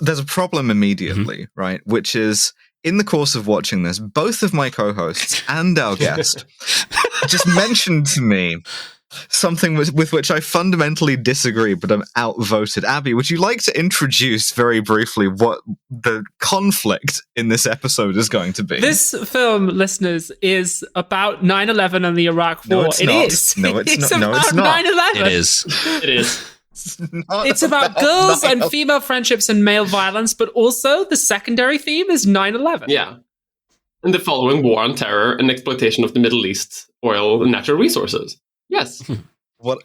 there's a problem immediately, right? Which is, in the course of watching this, both of my co-hosts and our guest just mentioned to me something with which I fundamentally disagree, but I'm outvoted. Abby, would you like to introduce very briefly what the conflict in this episode is going to be? This film, listeners, is about 9/11 and the Iraq War. No, it's not. No, it's not. No, it's not. 9/11. It is. It is. It's about girls and female friendships and male violence, but also the secondary theme is 9/11. Yeah. And the following war on terror and exploitation of the Middle East oil and natural resources. Yes. What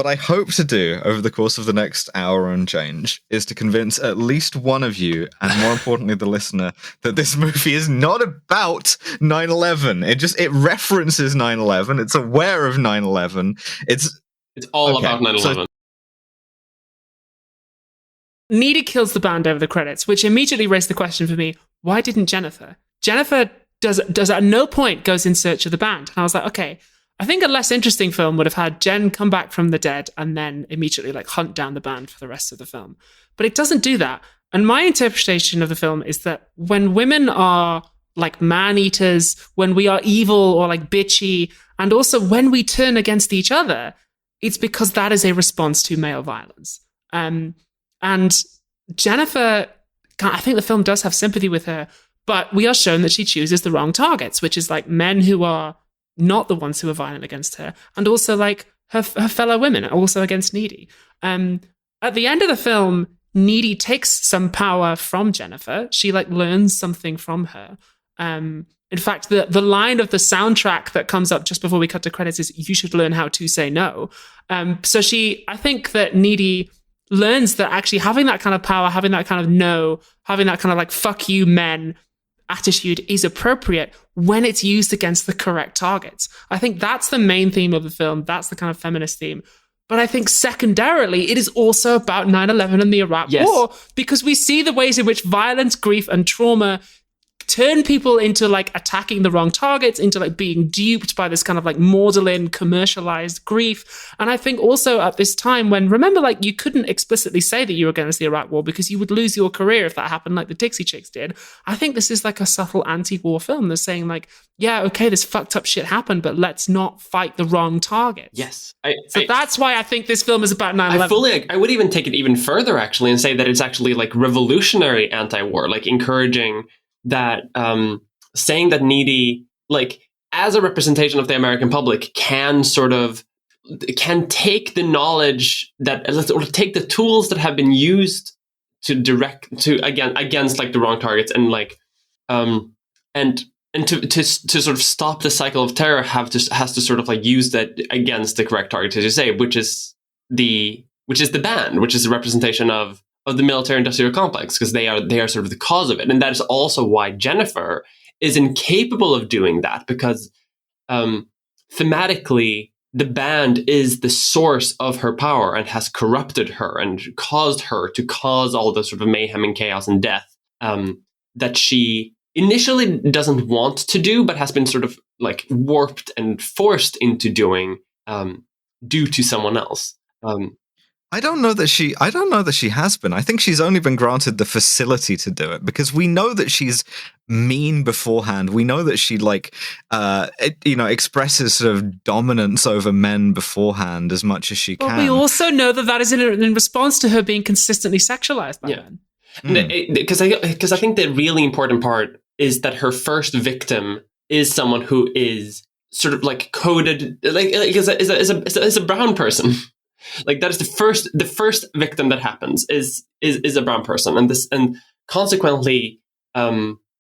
I hope to do over the course of the next hour and change is to convince at least one of you, and more importantly the listener, that this movie is not about 9/11. It references 9/11. It's aware of 9/11. It's all about 9/11. Needy kills the band over the credits, which immediately raised the question for me, why didn't Jennifer? Jennifer does at no point goes in search of the band. And I was like, okay, I think a less interesting film would have had Jen come back from the dead and then immediately like hunt down the band for the rest of the film. But it doesn't do that. And my interpretation of the film is that when women are like man-eaters, when we are evil or like bitchy, and also when we turn against each other, it's because that is a response to male violence. And Jennifer, I think the film does have sympathy with her, but we are shown that she chooses the wrong targets, which is like men who are not the ones who are violent against her, and also like her fellow women, also against Needy. At the end of the film, Needy takes some power from Jennifer. She like learns something from her. In fact, the line of the soundtrack that comes up just before we cut to credits is, "You should learn how to say no." So I think that Needy learns that actually having that kind of power, having that kind of no, having that kind of like fuck you men attitude is appropriate when it's used against the correct targets. I think that's the main theme of the film. That's the kind of feminist theme. But I think secondarily, it is also about 9/11 and the Iraq War, because we see the ways in which violence, grief, and trauma turn people into like attacking the wrong targets, into like being duped by this kind of like maudlin commercialized grief. And I think also at this time when, remember, like you couldn't explicitly say that you were against the Iraq War because you would lose your career if that happened, like the Dixie Chicks did. I think this is like a subtle anti-war film that's saying like, yeah, okay, this fucked up shit happened, but let's not fight the wrong targets. Yes. So that's why I think this film is about 9/11. I would even take it even further actually and say that it's actually like revolutionary anti-war, like encouraging that, saying that Needy, like as a representation of the American public, can take the knowledge or take the tools that have been used against like the wrong targets, and like and to sort of stop the cycle of terror has to sort of like use that against the correct target, as you say, which is the band, which is a representation of the military-industrial complex, because they are sort of the cause of it. And that is also why Jennifer is incapable of doing that, because thematically, the band is the source of her power and has corrupted her and caused her to cause all the sort of mayhem and chaos and death that she initially doesn't want to do, but has been sort of like warped and forced into doing due to someone else. I don't know that she has been. I think she's only been granted the facility to do it, because we know that she's mean beforehand. We know that she expresses sort of dominance over men beforehand as much as she can. But we also know that is in response to her being consistently sexualized by men. Because I think the really important part is that her first victim is someone who is sort of like coded is a brown person. Like that is the first victim that happens is a brown person, and consequently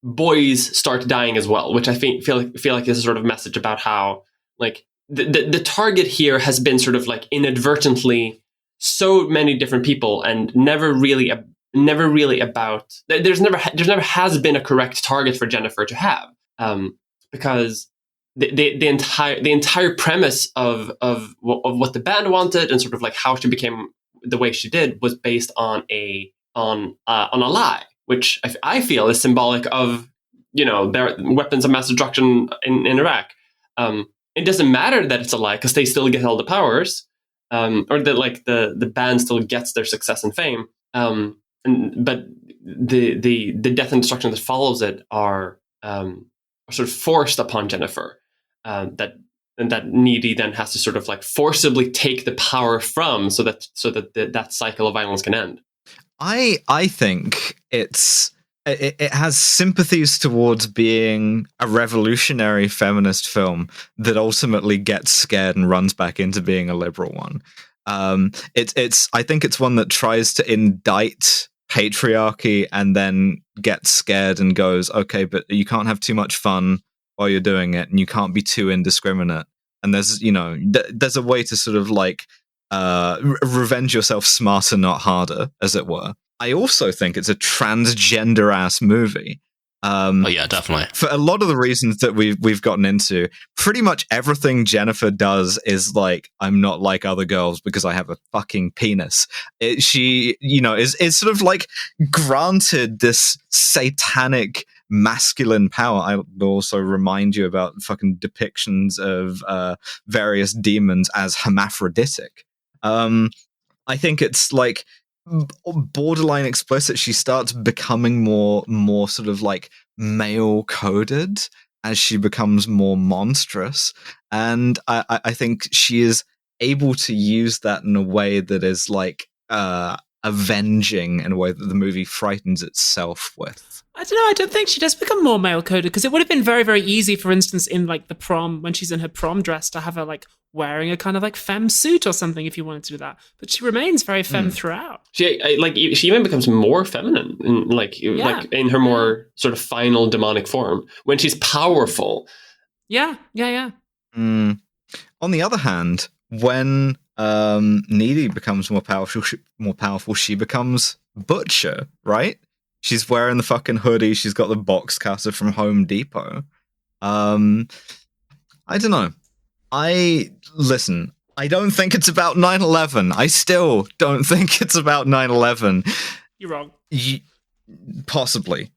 boys start dying as well, which I feel like is a sort of message about how like the target here has been sort of like inadvertently so many different people, and never really about there's never has been a correct target for Jennifer to have, because the entire premise of what the band wanted and sort of like how she became the way she did was based on a lie, which I feel is symbolic of their weapons of mass destruction in Iraq. It doesn't matter that it's a lie, because they still get all the powers, or that like the band still gets their success and fame. but the death and destruction that follows it are sort of forced upon Jennifer. That Needy then has to sort of like forcibly take the power from, so that that cycle of violence can end. I think it has sympathies towards being a revolutionary feminist film that ultimately gets scared and runs back into being a liberal one. I think it's one that tries to indict patriarchy and then gets scared and goes, okay, but you can't have too much fun while you're doing it, and you can't be too indiscriminate. And there's, there's a way to sort of like revenge yourself smarter, not harder, as it were. I also think it's a transgender ass movie. Oh yeah, definitely. For a lot of the reasons that we've gotten into, pretty much everything Jennifer does is like, I'm not like other girls because I have a fucking penis. She is sort of like granted this satanic masculine power. I will also remind you about fucking depictions of various demons as hermaphroditic. I think it's like borderline explicit. She starts becoming more sort of like male coded as she becomes more monstrous, and I think she is able to use that in a way that is like avenging, in a way that the movie frightens itself with. I don't know. I don't think she does become more male coded, because it would have been very, very easy, for instance, in like the prom, when she's in her prom dress, to have her like wearing a kind of like femme suit or something if you wanted to do that. But she remains very femme throughout. She even becomes more feminine, like in her more sort of final demonic form when she's powerful. Yeah. On the other hand, when Needy becomes more powerful, she becomes Butcher, right? She's wearing the fucking hoodie. She's got the box cutter from Home Depot. I don't know. I don't think it's about 9/11. I still don't think it's about 9/11. You're wrong. Possibly.